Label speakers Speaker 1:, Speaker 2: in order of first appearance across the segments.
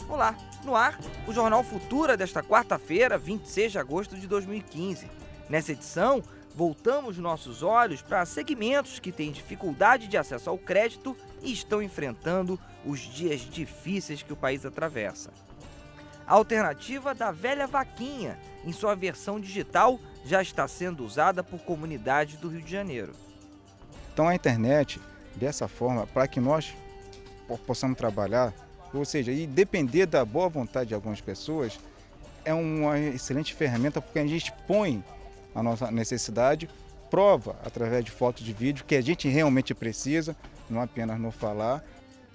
Speaker 1: Olá, no ar, o Jornal Futura desta quarta-feira, 26 de agosto de 2015. Nessa edição, voltamos nossos olhos para segmentos que têm dificuldade de acesso ao crédito e estão enfrentando os dias difíceis que o país atravessa. A alternativa da velha vaquinha, em sua versão digital, já está sendo usada por comunidades do Rio de Janeiro.
Speaker 2: Então a internet, dessa forma, para que nós possamos trabalhar, ou seja, e depender da boa vontade de algumas pessoas, é uma excelente ferramenta porque a gente põe a nossa necessidade, prova através de fotos de vídeo que a gente realmente precisa, não apenas no falar.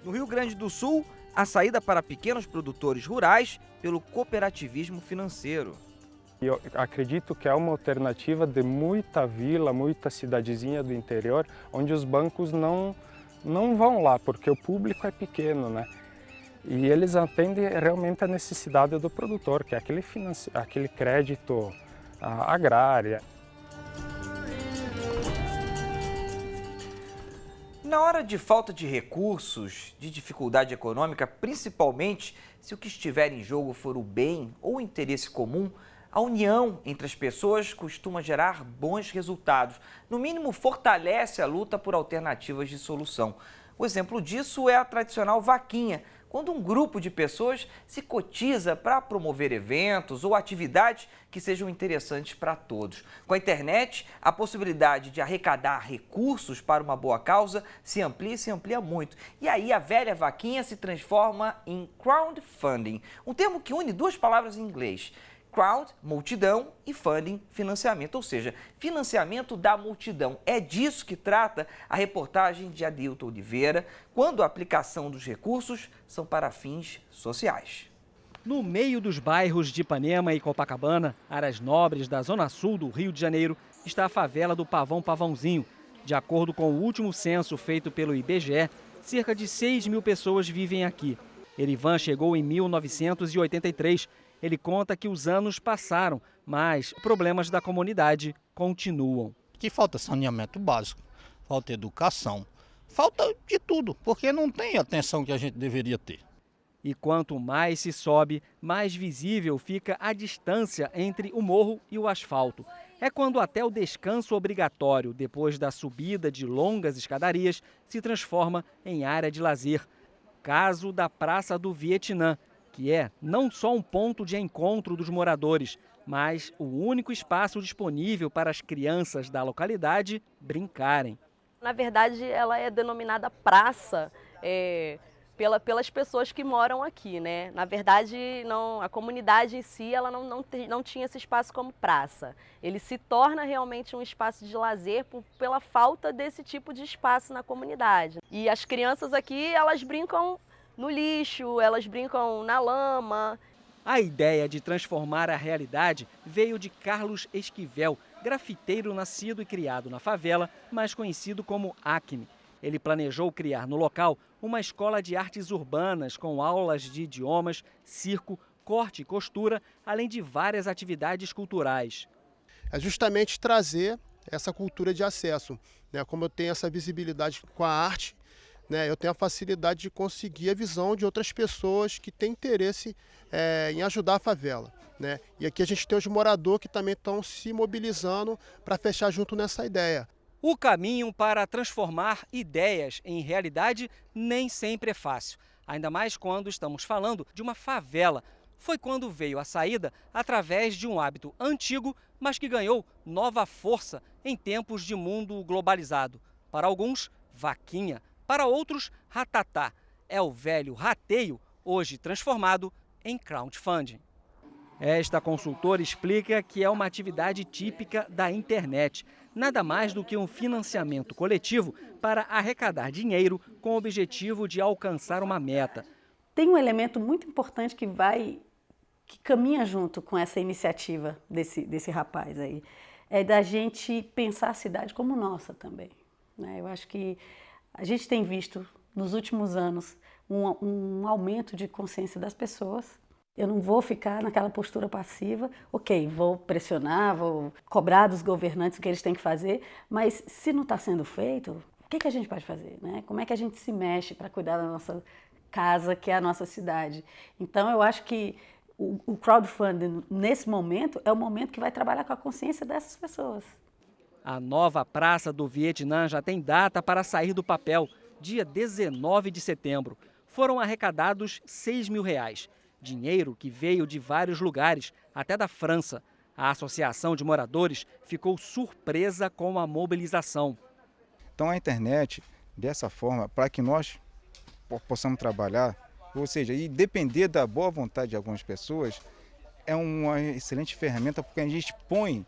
Speaker 1: No Rio Grande do Sul, a saída para pequenos produtores rurais pelo cooperativismo financeiro.
Speaker 3: Eu acredito que é uma alternativa de muita vila, muita cidadezinha do interior, onde os bancos não vão lá, porque o público é pequeno, né? E eles atendem realmente a necessidade do produtor, que é aquele crédito agrário.
Speaker 1: Na hora de falta de recursos, de dificuldade econômica, principalmente se o que estiver em jogo for o bem ou o interesse comum, a união entre as pessoas costuma gerar bons resultados. No mínimo, fortalece a luta por alternativas de solução. O exemplo disso é a tradicional vaquinha, quando um grupo de pessoas se cotiza para promover eventos ou atividades que sejam interessantes para todos. Com a internet, a possibilidade de arrecadar recursos para uma boa causa se amplia muito. E aí a velha vaquinha se transforma em crowdfunding, um termo que une duas palavras em inglês. Crowd, multidão, e funding, financiamento, ou seja, financiamento da multidão. É disso que trata a reportagem de Adilton Oliveira, quando a aplicação dos recursos são para fins sociais.
Speaker 4: No meio dos bairros de Ipanema e Copacabana, áreas nobres da zona sul do Rio de Janeiro, está a favela do Pavãozinho. De acordo com o último censo feito pelo IBGE, cerca de 6 mil pessoas vivem aqui. Erivan chegou em 1983. Ele conta que os anos passaram, mas problemas da comunidade continuam.
Speaker 5: Que falta saneamento básico, falta educação, falta de tudo, porque não tem a atenção que a gente deveria ter.
Speaker 4: E quanto mais se sobe, mais visível fica a distância entre o morro e o asfalto. É quando até o descanso obrigatório, depois da subida de longas escadarias, se transforma em área de lazer. Caso da Praça do Vietnã, que é não só um ponto de encontro dos moradores, mas o único espaço disponível para as crianças da localidade brincarem.
Speaker 6: Na verdade, ela é denominada praça pelas pessoas que moram aqui, né? Na verdade, a comunidade em si ela não tinha esse espaço como praça. Ele se torna realmente um espaço de lazer pela falta desse tipo de espaço na comunidade. E as crianças aqui, elas brincam no lixo, elas brincam na lama.
Speaker 4: A ideia de transformar a realidade veio de Carlos Esquivel, grafiteiro nascido e criado na favela, mais conhecido como Acme. Ele planejou criar no local uma escola de artes urbanas com aulas de idiomas, circo, corte e costura, além de várias atividades culturais.
Speaker 7: É justamente trazer essa cultura de acesso, né? Como eu tenho essa visibilidade com a arte, eu tenho a facilidade de conseguir a visão de outras pessoas que têm interesse em ajudar a favela, né? E aqui a gente tem os moradores que também estão se mobilizando para fechar junto nessa ideia.
Speaker 4: O caminho para transformar ideias em realidade nem sempre é fácil, ainda mais quando estamos falando de uma favela. Foi quando veio a saída através de um hábito antigo, mas que ganhou nova força em tempos de mundo globalizado. Para alguns, vaquinha. Para outros, ratatá. É o velho rateio, hoje transformado em crowdfunding. Esta consultora explica que é uma atividade típica da internet. Nada mais do que um financiamento coletivo para arrecadar dinheiro com o objetivo de alcançar uma meta.
Speaker 8: Tem um elemento muito importante que caminha junto com essa iniciativa desse rapaz aí. É da gente pensar a cidade como nossa também, né? Eu acho que a gente tem visto nos últimos anos um aumento de consciência das pessoas. Eu não vou ficar naquela postura passiva, ok, vou pressionar, vou cobrar dos governantes o que eles têm que fazer, mas se não está sendo feito, o que a gente pode fazer, né? Como é que a gente se mexe para cuidar da nossa casa que é a nossa cidade. Então, eu acho que o crowdfunding, nesse momento, é o momento que vai trabalhar com a consciência dessas pessoas.
Speaker 4: A nova Praça do Vietnã já tem data para sair do papel, dia 19 de setembro. Foram arrecadados R$6 mil, dinheiro que veio de vários lugares, até da França. A Associação de Moradores ficou surpresa com a mobilização.
Speaker 2: Então a internet, dessa forma, para que nós possamos trabalhar, ou seja, e depender da boa vontade de algumas pessoas, é uma excelente ferramenta porque a gente põe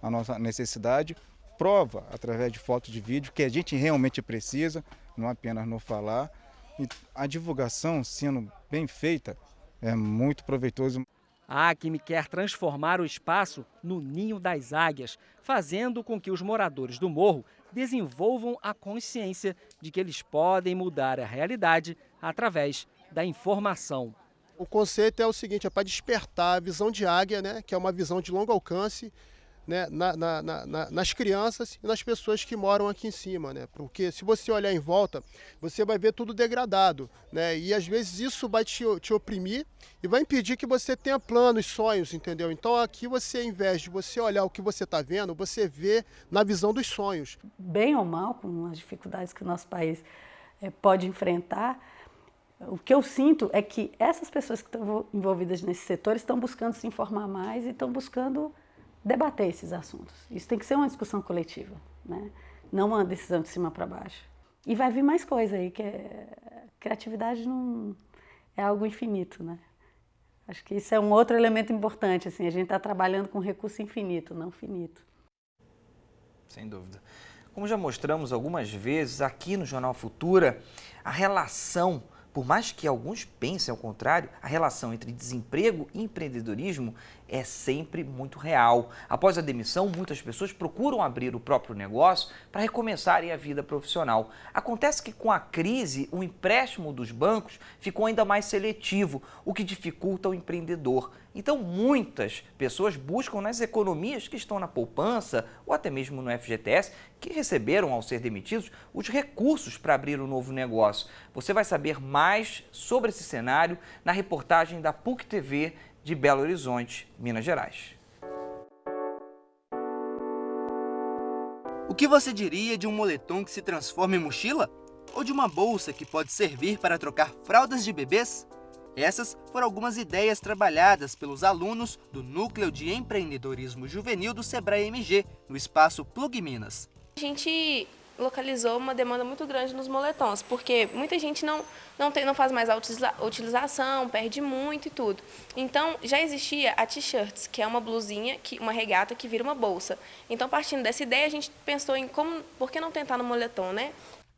Speaker 2: a nossa necessidade, prova através de foto de vídeo que a gente realmente precisa, não apenas no falar. E a divulgação sendo bem feita é muito proveitoso.
Speaker 4: A Acme quer transformar o espaço no ninho das águias, fazendo com que os moradores do morro desenvolvam a consciência de que eles podem mudar a realidade através da informação.
Speaker 7: O conceito é o seguinte, é para despertar a visão de águia, né, que é uma visão de longo alcance, né, nas crianças e nas pessoas que moram aqui em cima, né? Porque se você olhar em volta, você vai ver tudo degradado, né? E às vezes isso vai te oprimir e vai impedir que você tenha planos, sonhos, entendeu? Então aqui você, ao invés de você olhar o que você está vendo, você vê na visão dos sonhos.
Speaker 8: Bem ou mal, com as dificuldades que o nosso país pode enfrentar, o que eu sinto é que essas pessoas que estão envolvidas nesse setor estão buscando se informar mais e estão buscando debater esses assuntos. Isso tem que ser uma discussão coletiva, né? Não uma decisão de cima para baixo. E vai vir mais coisa aí, que criatividade não é algo infinito, né? Acho que isso é um outro elemento importante, assim, a gente está trabalhando com recurso infinito, não finito.
Speaker 1: Sem dúvida. Como já mostramos algumas vezes aqui no Jornal Futura, a relação, por mais que alguns pensem ao contrário, a relação entre desemprego e empreendedorismo é sempre muito real. Após a demissão, muitas pessoas procuram abrir o próprio negócio para recomeçarem a vida profissional. Acontece que com a crise, o empréstimo dos bancos ficou ainda mais seletivo, o que dificulta o empreendedor. Então, muitas pessoas buscam nas economias que estão na poupança ou até mesmo no FGTS, que receberam, ao ser demitidos, os recursos para abrir um novo negócio. Você vai saber mais sobre esse cenário na reportagem da PUC TV de Belo Horizonte, Minas Gerais.
Speaker 9: O que você diria de um moletom que se transforma em mochila? Ou de uma bolsa que pode servir para trocar fraldas de bebês? Essas foram algumas ideias trabalhadas pelos alunos do Núcleo de Empreendedorismo Juvenil do SEBRAE-MG, no espaço Plug Minas.
Speaker 10: A gente localizou uma demanda muito grande nos moletons, porque muita gente não faz mais a utilização, perde muito e tudo. Então, já existia a T-shirts, que é uma blusinha, uma regata que vira uma bolsa. Então, partindo dessa ideia, a gente pensou em por que não tentar no moletom, né?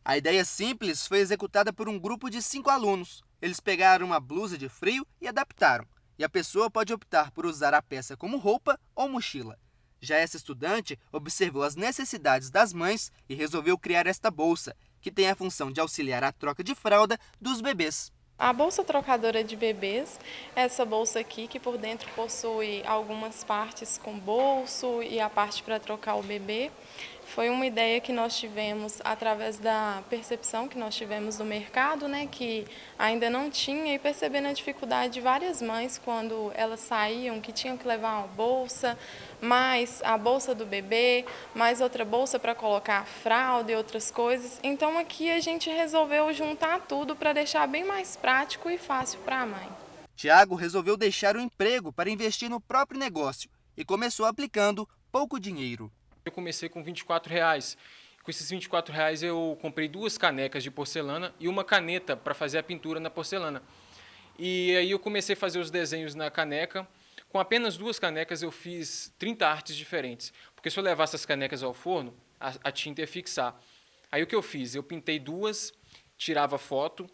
Speaker 9: A ideia simples foi executada por um grupo de 5 alunos. Eles pegaram uma blusa de frio e adaptaram. E a pessoa pode optar por usar a peça como roupa ou mochila. Já essa estudante observou as necessidades das mães e resolveu criar esta bolsa, que tem a função de auxiliar a troca de fralda dos bebês.
Speaker 11: A bolsa trocadora de bebês, essa bolsa aqui que por dentro possui algumas partes com bolso e a parte para trocar o bebê, foi uma ideia que nós tivemos através da percepção que nós tivemos do mercado, né, que ainda não tinha, e percebendo a dificuldade de várias mães quando elas saíam, que tinham que levar uma bolsa, mais a bolsa do bebê, mais outra bolsa para colocar a fralda e outras coisas. Então aqui a gente resolveu juntar tudo para deixar bem mais prático e fácil para a mãe.
Speaker 9: Tiago resolveu deixar o emprego para investir no próprio negócio e começou aplicando pouco dinheiro.
Speaker 12: Eu comecei com R$24. Com esses R$24 eu comprei 2 canecas de porcelana e uma caneta para fazer a pintura na porcelana. E aí eu comecei a fazer os desenhos na caneca. Com apenas 2 canecas eu fiz 30 artes diferentes. Porque se eu levasse as canecas ao forno, a tinta ia fixar. Aí o que eu fiz? Eu pintei 2, tirava foto,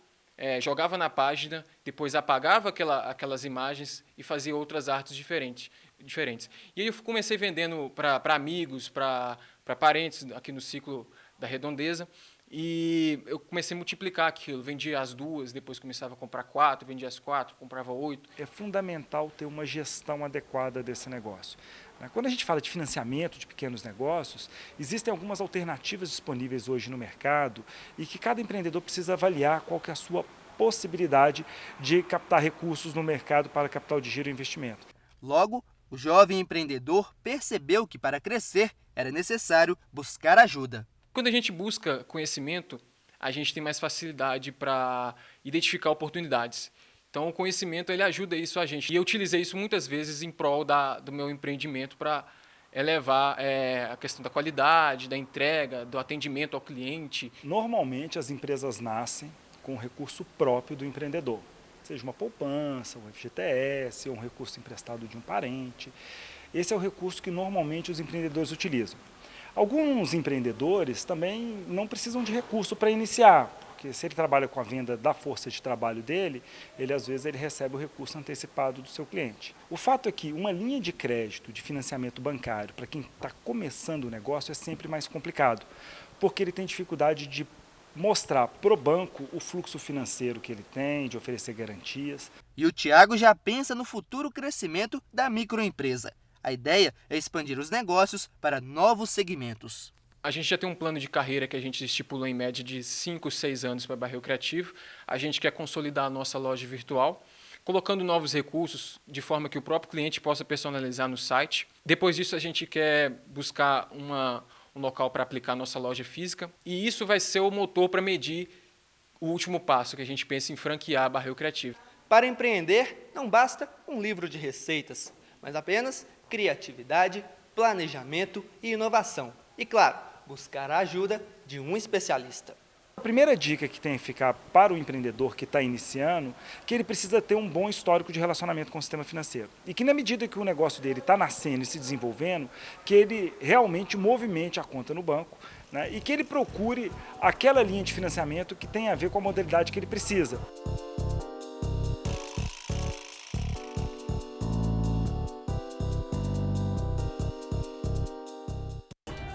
Speaker 12: jogava na página, depois apagava aquelas imagens e fazia outras artes diferentes. E aí eu comecei vendendo para amigos, para parentes aqui no ciclo da Redondeza, e eu comecei a multiplicar aquilo, vendia as 2, depois começava a comprar 4, vendia as 4, comprava 8.
Speaker 13: É fundamental ter uma gestão adequada desse negócio. Quando a gente fala de financiamento de pequenos negócios, existem algumas alternativas disponíveis hoje no mercado e que cada empreendedor precisa avaliar qual que é a sua possibilidade de captar recursos no mercado para capital de giro e investimento.
Speaker 9: Logo, o jovem empreendedor percebeu que para crescer era necessário buscar ajuda.
Speaker 12: Quando a gente busca conhecimento, a gente tem mais facilidade para identificar oportunidades. Então, o conhecimento ele ajuda isso a gente. E eu utilizei isso muitas vezes em prol do meu empreendimento para elevar a questão da qualidade, da entrega, do atendimento ao cliente.
Speaker 13: Normalmente, as empresas nascem com o recurso próprio do empreendedor, seja uma poupança, um FGTS ou um recurso emprestado de um parente. Esse é o recurso que normalmente os empreendedores utilizam. Alguns empreendedores também não precisam de recurso para iniciar, porque se ele trabalha com a venda da força de trabalho dele, às vezes ele recebe o recurso antecipado do seu cliente. O fato é que uma linha de crédito, de financiamento bancário, para quem está começando o negócio é sempre mais complicado, porque ele tem dificuldade de mostrar para o banco o fluxo financeiro que ele tem, de oferecer garantias.
Speaker 9: E o Thiago já pensa no futuro crescimento da microempresa. A ideia é expandir os negócios para novos segmentos.
Speaker 12: A gente já tem um plano de carreira que a gente estipulou em média de 5, 6 anos para Barril Criativo. A gente quer consolidar a nossa loja virtual, colocando novos recursos de forma que o próprio cliente possa personalizar no site. Depois disso, a gente quer buscar um local para aplicar a nossa loja física. E isso vai ser o motor para medir o último passo, que a gente pensa em franquear a Barril Criativo.
Speaker 9: Para empreender, não basta um livro de receitas, mas apenas criatividade, planejamento e inovação. E, claro, buscar a ajuda de um especialista.
Speaker 13: A primeira dica que tem que ficar para o empreendedor que está iniciando, que ele precisa ter um bom histórico de relacionamento com o sistema financeiro. E que na medida que o negócio dele está nascendo e se desenvolvendo, que ele realmente movimente a conta no banco, né, e que ele procure aquela linha de financiamento que tem a ver com a modalidade que ele precisa.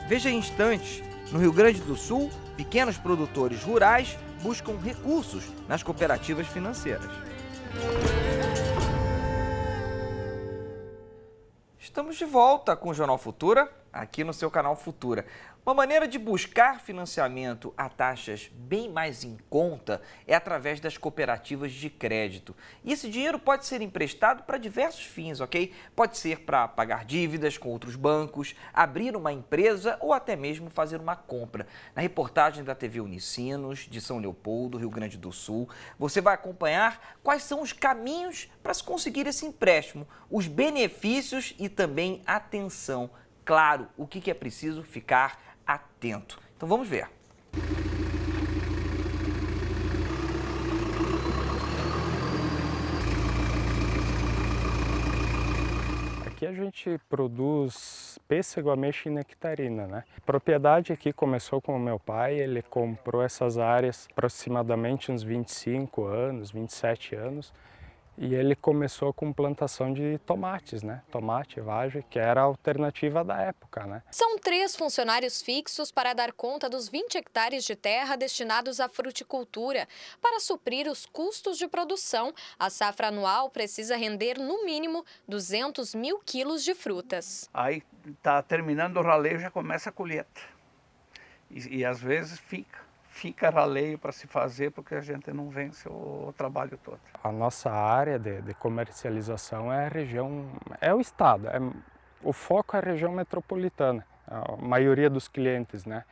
Speaker 1: Veja em instantes, no Rio Grande do Sul, pequenos produtores rurais buscam recursos nas cooperativas financeiras. Estamos de volta com o Jornal Futura, aqui no seu canal Futura. Uma maneira de buscar financiamento a taxas bem mais em conta é através das cooperativas de crédito. E esse dinheiro pode ser emprestado para diversos fins, ok? Pode ser para pagar dívidas com outros bancos, abrir uma empresa ou até mesmo fazer uma compra. Na reportagem da TV Unicinos, de São Leopoldo, Rio Grande do Sul, você vai acompanhar quais são os caminhos para se conseguir esse empréstimo, os benefícios e também atenção. Claro, o que é preciso ficar atento. Então vamos ver.
Speaker 3: Aqui a gente produz pêssego, ameixa e nectarina, né? A propriedade aqui começou com o meu pai, ele comprou essas áreas aproximadamente uns 25 anos, 27 anos. E ele começou com plantação de tomates, né? Tomate, vagem, que era a alternativa da época, né?
Speaker 14: São 3 funcionários fixos para dar conta dos 20 hectares de terra destinados à fruticultura. Para suprir os custos de produção, a safra anual precisa render no mínimo 200 mil quilos de frutas.
Speaker 15: Aí está terminando o raleio, já começa a colheita. E às vezes fica raleio para se fazer porque a gente não vence o trabalho todo.
Speaker 3: A nossa área de comercialização é a região, é o estado, o foco é a região metropolitana, a maioria dos clientes, né?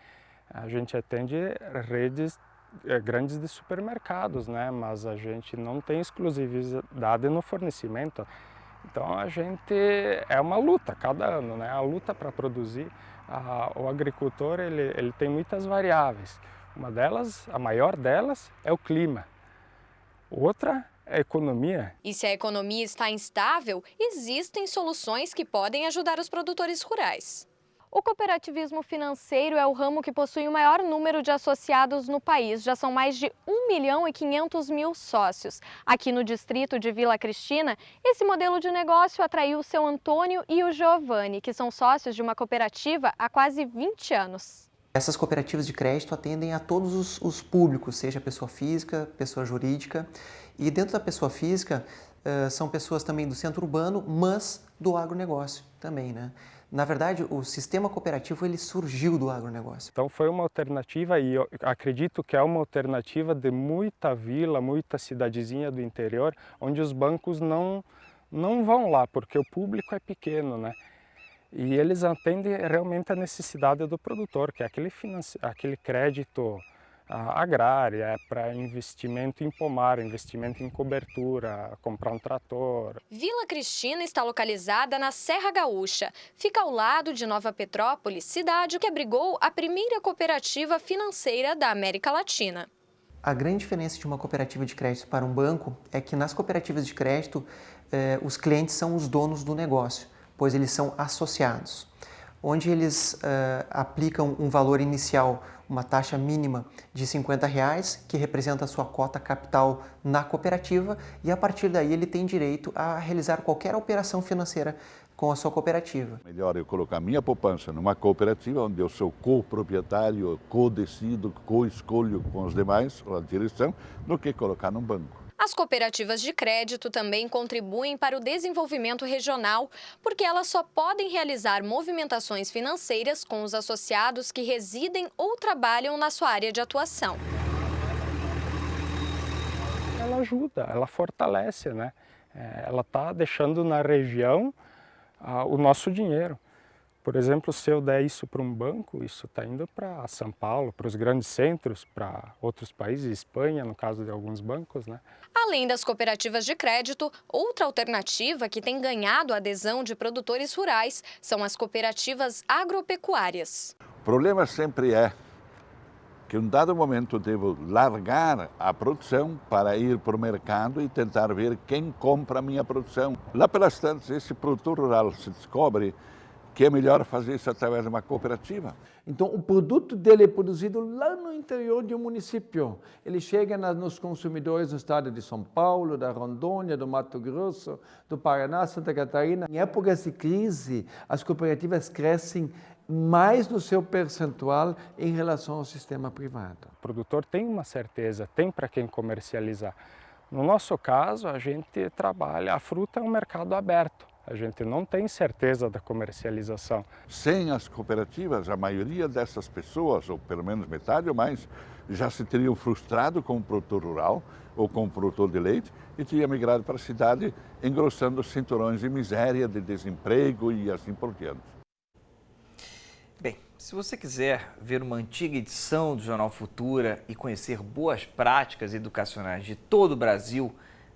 Speaker 3: A gente atende redes grandes de supermercados, né? Mas a gente não tem exclusividade no fornecimento. Então a gente é uma luta cada ano, né? A luta para produzir. O agricultor ele tem muitas variáveis. Uma delas, a maior delas, é o clima. Outra é a economia.
Speaker 14: E se a economia está instável, existem soluções que podem ajudar os produtores rurais. O cooperativismo financeiro é o ramo que possui o maior número de associados no país. Já são mais de 1.500.000 sócios. Aqui no distrito de Vila Cristina, esse modelo de negócio atraiu o seu Antônio e o Giovanni, que são sócios de uma cooperativa há quase 20 anos.
Speaker 16: Essas cooperativas de crédito atendem a todos os públicos, seja pessoa física, pessoa jurídica, E dentro da pessoa física, são pessoas também do centro urbano, mas do agronegócio também, né? Na verdade, o sistema cooperativo ele surgiu do agronegócio.
Speaker 3: Então foi uma alternativa e eu acredito que é uma alternativa de muita vila, muita cidadezinha do interior, onde os bancos não vão lá, porque o público é pequeno, né? E eles atendem realmente a necessidade do produtor, que é aquele crédito agrária, para investimento em pomar, investimento em cobertura, comprar um trator.
Speaker 14: Vila Cristina está localizada na Serra Gaúcha. Fica ao lado de Nova Petrópolis, cidade que abrigou a primeira cooperativa financeira da América Latina.
Speaker 16: A grande diferença de uma cooperativa de crédito para um banco é que nas cooperativas de crédito, os clientes são os donos do negócio, pois eles são associados, onde eles aplicam um valor inicial, uma taxa mínima de R$50, que representa a sua cota capital na cooperativa, e a partir daí ele tem direito a realizar qualquer operação financeira com a sua cooperativa.
Speaker 17: Melhor eu colocar minha poupança numa cooperativa, onde eu sou co-proprietário, co-decido, co-escolho com os demais, a direção, do que colocar num banco.
Speaker 14: As cooperativas de crédito também contribuem para o desenvolvimento regional, porque elas só podem realizar movimentações financeiras com os associados que residem ou trabalham na sua área de atuação.
Speaker 3: Ela ajuda, ela fortalece, né? Ela está deixando na região o nosso dinheiro. Por exemplo, se eu der isso para um banco, isso está indo para São Paulo, para os grandes centros, para outros países, Espanha, no caso de alguns bancos, né?
Speaker 14: Além das cooperativas de crédito, outra alternativa que tem ganhado a adesão de produtores rurais são as cooperativas agropecuárias.
Speaker 17: O problema sempre é que em um dado momento eu devo largar a produção para ir para o mercado e tentar ver quem compra a minha produção. Lá pelas tantas, esse produtor rural se descobre que é melhor fazer isso através de uma cooperativa.
Speaker 18: Então, o produto dele é produzido lá no interior de um município. Ele chega nos consumidores do estado de São Paulo, da Rondônia, do Mato Grosso, do Paraná, Santa Catarina. Em épocas de crise, as cooperativas crescem mais no seu percentual em relação ao sistema privado.
Speaker 3: O produtor tem uma certeza, tem para quem comercializar. No nosso caso, a gente trabalha, a fruta é um mercado aberto. A gente não tem certeza da comercialização.
Speaker 17: Sem as cooperativas, a maioria dessas pessoas, ou pelo menos metade ou mais, já se teriam frustrado com o produtor rural ou com o produtor de leite e teriam migrado para a cidade, engrossando os cinturões de miséria, de desemprego e assim por diante.
Speaker 1: Bem, se você quiser ver uma antiga edição do Jornal Futura e conhecer boas práticas educacionais de todo o Brasil,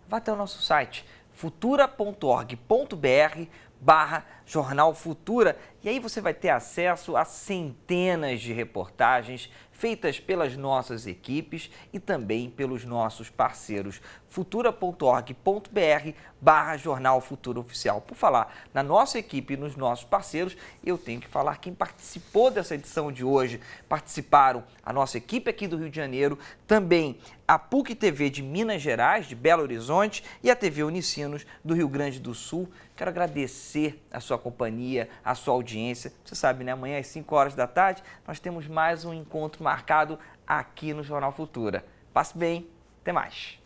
Speaker 1: vá até o nosso site futura.org.br/Jornal Futura e aí você vai ter acesso a centenas de reportagens feitas pelas nossas equipes e também pelos nossos parceiros. futura.org.br/Jornal Futura Oficial. Por falar na nossa equipe e nos nossos parceiros, eu tenho que falar quem participou dessa edição de hoje. Participaram a nossa equipe aqui do Rio de Janeiro, também a PUC TV de Minas Gerais, de Belo Horizonte e a TV Unicinos do Rio Grande do Sul. Quero agradecer a sua companhia, a sua audiência. Você sabe, né? Amanhã às 5 horas da tarde nós temos mais um encontro marcado aqui no Jornal Futura. Passe bem, até mais.